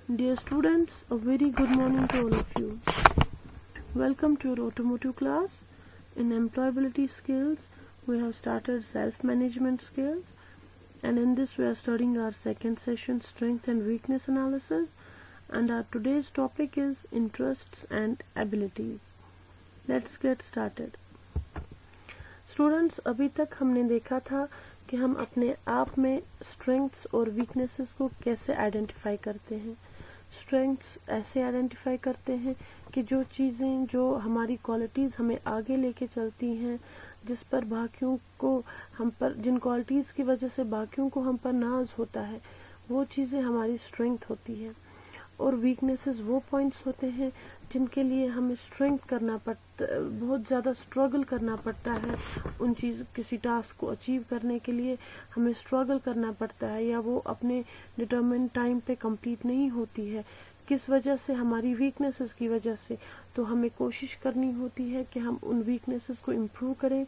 Dear students, a very good morning to all of you. Welcome to your automotive class. In employability skills, we have started self-management skills, and in this we are studying our second session, strength and weakness analysis, and our today's topic is interests and abilities. Let's get started. Students, अभी तक हमने देखा था कि हम अपने आप में स्ट्रेंथ्स और वीकनेसेस को कैसे आइडेंटिफाई करते हैं. स्ट्रेंथ्स ऐसे आइडेंटिफाई करते हैं कि जो चीज़ें, जो हमारी क्वालिटीज़ हमें आगे लेके चलती हैं, जिस पर बाकियों को हम पर, जिन क्वालिटीज़ की वजह से बाकियों को हम पर नाज होता है, वो चीज़ें हमारी स्ट्रेंथ होती हैं. और वीकनेसेस वो पॉइंट्स होते हैं जिनके लिए हमें स्ट्रेंथ करना पड़ता, बहुत ज़्यादा स्ट्रगल करना पड़ता है. उन चीज़, किसी टास्क को अचीव करने के लिए हमें स्ट्रगल करना पड़ता है, या वो अपने डिटरमिन्ड टाइम पे कंप्लीट नहीं होती है. किस वजह से? हमारी वीकनेसेस की वजह से. तो हमें कोशिश करनी होती है कि हम उन वीकनेसेस को इम्प्रूव करें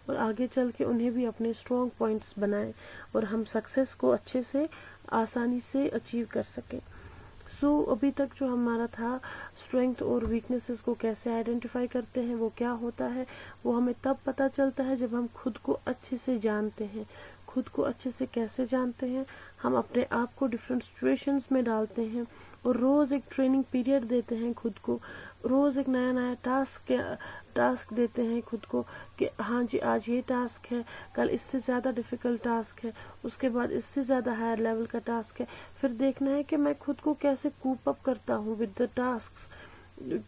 और आगे चल के उन्हें भी अपने स्ट्रॉन्ग पॉइंट्स बनाएं और हम सक्सेस को अच्छे से, आसानी से अचीव कर सकें. अभी तक जो हमारा था, स्ट्रेंथ और वीकनेसेस को कैसे आइडेंटिफाई करते हैं, वो क्या होता है, वो हमें तब पता चलता है जब हम खुद को अच्छे से जानते हैं. खुद को अच्छे से कैसे जानते हैं? हम अपने आप को डिफरेंट सिचुएशंस में डालते हैं और रोज एक ट्रेनिंग पीरियड देते हैं खुद को. रोज एक नया नया टास्क देते हैं खुद को कि हाँ जी, आज ये टास्क है, कल इससे ज्यादा डिफिकल्ट टास्क है, उसके बाद इससे ज्यादा हायर लेवल का टास्क है. फिर देखना है कि मैं खुद को कैसे कूप अप करता हूँ विद द टास्क्स.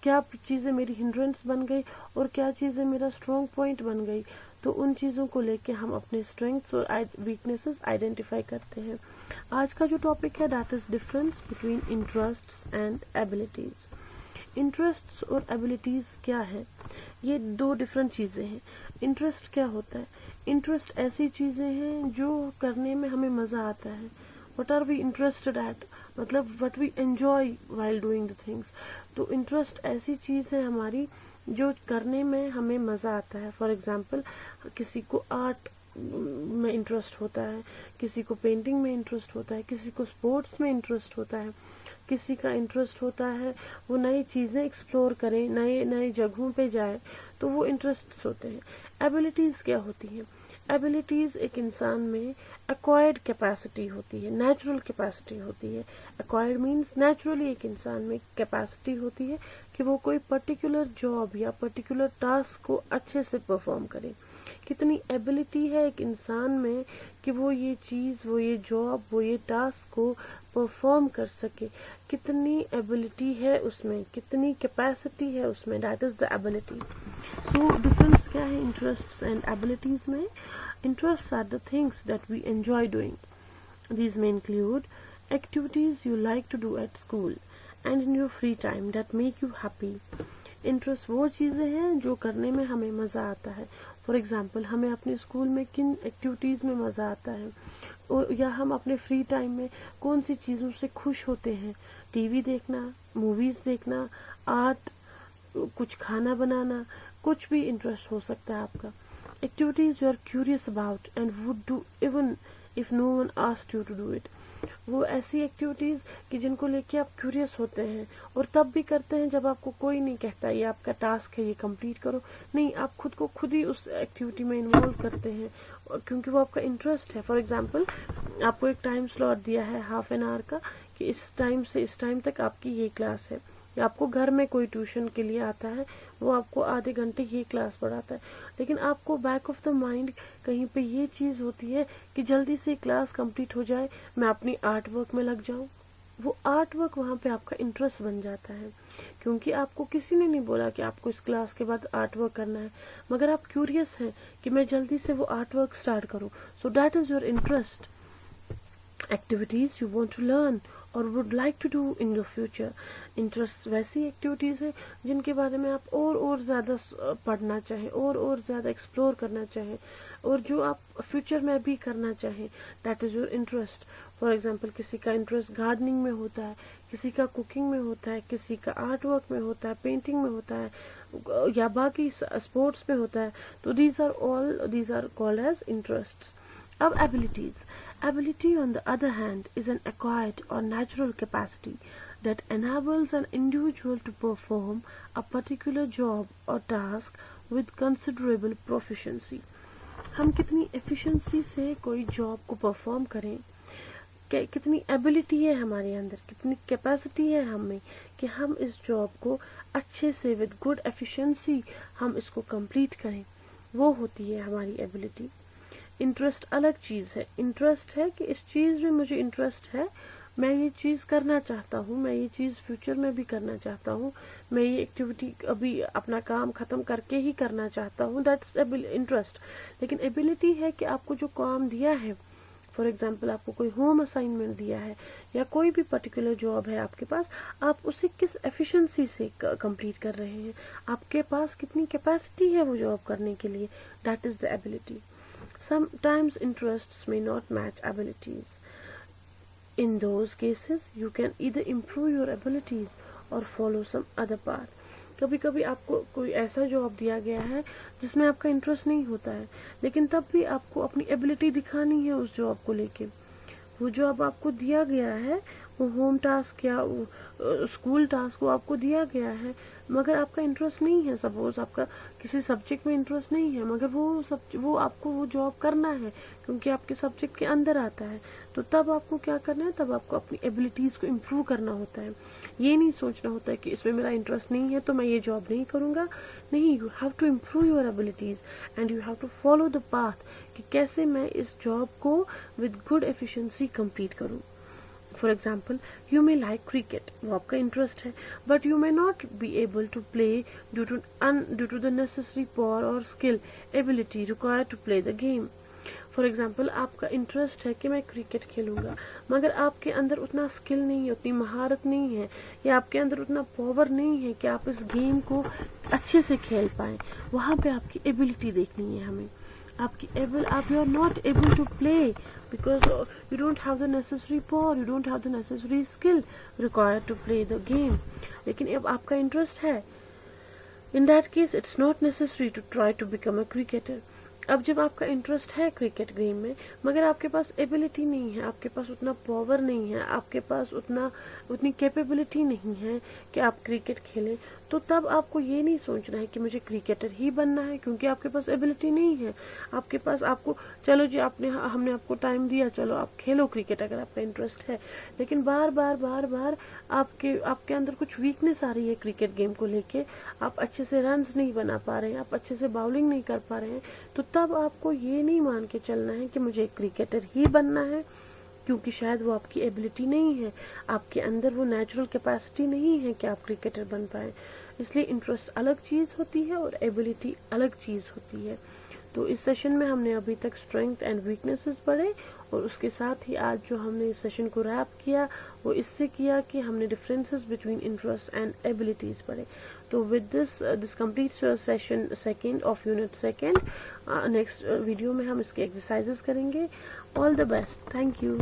क्या चीजें मेरी हिंड्रेंस बन गई और क्या चीजें मेरा स्ट्रॉन्ग पॉइंट बन गई. तो उन चीजों को लेके हम अपने स्ट्रेंथ्स और वीकनेसेस आइडेंटिफाई करते हैं. आज का जो टॉपिक है, that is difference between interests and abilities. Interests और एबिलिटीज क्या है? ये दो डिफरेंट चीजें हैं. इंटरेस्ट क्या होता है? इंटरेस्ट ऐसी चीजें हैं जो करने में हमें मजा आता है. What are we interested at, मतलब what we enjoy while doing the things. तो इंटरेस्ट ऐसी चीज है हमारी जो करने में हमें मजा आता है. फॉर एग्जाम्पल, किसी को आर्ट में इंटरेस्ट होता है, किसी को पेंटिंग में इंटरेस्ट होता है, किसी को स्पोर्ट्स में इंटरेस्ट होता है, किसी का इंटरेस्ट होता है वो नई चीजें एक्सप्लोर करे, नए नए जगहों पे जाए. तो वो इंटरेस्ट होते हैं. एबिलिटीज क्या होती हैं? एबिलिटीज एक इंसान में एक्वायर्ड कैपेसिटी होती है, नेचुरल कैपेसिटी होती है. एक्वायर्ड मीन्स नेचुरली एक इंसान में कैपेसिटी होती है कि वो कोई पर्टिकुलर जॉब या पर्टिकुलर टास्क को अच्छे से परफॉर्म करे. कितनी एबिलिटी है एक इंसान में कि वो ये चीज, वो ये जॉब, वो ये टास्क को परफॉर्म कर सके. कितनी एबिलिटी है उसमें, कितनी कैपेसिटी है उसमें, that is the ability. So difference क्या है इंटरेस्ट्स एंड एबिलिटीज में? Interests are the things that we enjoy doing. These may include activities you like to do at school and in your free time that make you happy. Interest वो चीजें हैं जो करने में हमें मजा आता है. फॉर एग्जाम्पल, हमें अपने स्कूल में किन एक्टिविटीज में मजा आता है, और या हम अपने फ्री टाइम में कौन सी चीजों से खुश होते हैं. टीवी देखना, मूवीज देखना, आर्ट, कुछ खाना बनाना, कुछ भी इंटरेस्ट हो सकता है आपका. Activities you are curious about and would do even if no one asked you to do it. वो ऐसी एक्टिविटीज कि जिनको लेके आप क्यूरियस होते हैं और तब भी करते हैं जब आपको कोई नहीं कहता ये आपका टास्क है, ये कंप्लीट करो. नहीं, आप खुद को खुद ही उस एक्टिविटी में इन्वॉल्व करते हैं क्योंकि वो आपका इंटरेस्ट है. फॉर एग्जाम्पल, आपको एक टाइम स्लॉट दिया है हाफ एन आवर का कि इस टाइम से इस टाइम तक आपकी ये क्लास है, या आपको घर में कोई ट्यूशन के लिए आता है, वो आपको आधे घंटे ये क्लास पढ़ाता है. लेकिन आपको बैक ऑफ द माइंड कहीं पे ये चीज होती है कि जल्दी से क्लास कंप्लीट हो जाए, मैं अपनी आर्ट वर्क में लग जाऊं. वो आर्ट वर्क वहां पे आपका इंटरेस्ट बन जाता है क्योंकि आपको किसी ने नहीं बोला कि आपको इस क्लास के बाद आर्ट वर्क करना है, मगर आप क्यूरियस हैं कि मैं जल्दी से वो आर्ट वर्क स्टार्ट करूं. So that is your interest. Activities you want to learn or would like to do in the future. Interest वैसी एक्टिविटीज है जिनके बारे में आप और ज्यादा पढ़ना चाहें, और ज्यादा एक्सप्लोर करना चाहें, और जो आप फ्यूचर में भी करना चाहें. That is your interest. For example, किसी का इंटरेस्ट गार्डनिंग में होता है, किसी का कुकिंग में होता है, किसी का आर्ट वर्क में होता है, पेंटिंग में होता है, या बाकी स्पोर्ट्स में होता है. तो these are called as interests. अब abilities. Ability, on the other hand, is an acquired or natural capacity that enables an individual to perform a particular job or task with considerable proficiency. हम कितनी efficiency से कोई job को perform करें, कितनी ability है हमारे अंदर, कितनी कैपेसिटी है हमें कि हम इस जॉब को अच्छे से विद गुड एफिशिएंसी हम इसको कंप्लीट करें, वो होती है हमारी एबिलिटी. इंटरेस्ट अलग चीज है. इंटरेस्ट है कि इस चीज में मुझे इंटरेस्ट है, मैं ये चीज करना चाहता हूँ, मैं ये चीज फ्यूचर में भी करना चाहता हूँ, मैं ये एक्टिविटी अभी अपना काम खत्म करके ही करना चाहता हूँ, दैट्स इंटरेस्ट. लेकिन एबिलिटी है कि आपको जो काम दिया है, फॉर एग्जाम्पल आपको कोई होम असाइनमेंट दिया है या कोई भी पर्टिकुलर जॉब है आपके पास, आप उसे किस एफिशिएंसी से कंप्लीट कर रहे हैं, आपके पास कितनी कैपेसिटी है वो जॉब करने के लिए, that is the ability. Sometimes interests may not match abilities. In those cases, you can either improve your abilities or follow some other path. कभी कभी आपको कोई ऐसा जॉब दिया गया है जिसमें आपका इंटरेस्ट नहीं होता है, लेकिन तब भी आपको अपनी एबिलिटी दिखानी है उस जॉब को लेके. वो जॉब आपको दिया गया है, वो होम टास्क या स्कूल टास्क वो आपको दिया गया है, मगर आपका इंटरेस्ट नहीं है. सपोज आपका किसी सब्जेक्ट में इंटरेस्ट नहीं है, मगर वो आपको वो जॉब करना है क्योंकि आपके सब्जेक्ट के अंदर आता है. तो तब आपको क्या करना है, तब आपको अपनी एबिलिटीज को इम्प्रूव करना होता है. ये नहीं सोचना होता है कि इसमें मेरा इंटरेस्ट नहीं है तो मैं ये जॉब नहीं करूंगा. नहीं, you have to improve your abilities and you have to follow the path कि कैसे मैं इस जॉब को विद गुड एफिशिएंसी कंप्लीट करूं. For example, you may like cricket, वो आपका इंटरेस्ट है, but you may not be able to play due to the necessary power और skill ability required to play the game. For example, आपका interest है कि मैं cricket खेलूंगा, मगर आपके अंदर उतना स्किल नहीं है, उतनी महारत नहीं है, या आपके अंदर उतना पावर नहीं है कि आप इस गेम को अच्छे से खेल पाए. वहां पे आपकी एबिलिटी देखनी है हमें. आप you are not able to play because you don't have the necessary power, you don't have the necessary skill required to play the game. लेकिन अब आपका इंटरेस्ट है, in that case it's not necessary to try to become a cricketer. अब जब आपका interest है cricket game में, मगर आपके पास एबिलिटी नहीं है, आपके पास उतना पावर नहीं है, आपके पास उतनी कैपेबिलिटी नहीं है कि आप क्रिकेट खेलें, तो तब आपको ये नहीं सोचना है कि मुझे क्रिकेटर ही बनना है, क्योंकि आपके पास एबिलिटी नहीं है. आपको चलो जी, हमने आपको टाइम दिया, चलो आप खेलो क्रिकेट अगर आपका इंटरेस्ट है, लेकिन बार बार आपके अंदर कुछ वीकनेस आ रही है क्रिकेट गेम को लेके, आप अच्छे से रन्स नहीं बना पा रहे हैं, आप अच्छे से बाउलिंग नहीं कर पा रहे हैं, तो तब आपको ये नहीं मान के चलना है कि मुझे क्रिकेटर ही बनना है, क्योंकि शायद वो आपकी एबिलिटी नहीं है, आपके अंदर वो नेचुरल कैपेसिटी नहीं है कि आप क्रिकेटर बन पाए. इसलिए इंटरेस्ट अलग चीज होती है और एबिलिटी अलग चीज होती है. तो इस सेशन में हमने अभी तक स्ट्रेंथ एंड वीकनेसेस पढ़े, और उसके साथ ही आज जो हमने इस सेशन को रैप किया वो इससे किया कि हमने differences between interest and abilities पढ़े. तो with this completes your session second of unit second. Next video में हम इसके एक्सरसाइजेस करेंगे. All the best. Thank you.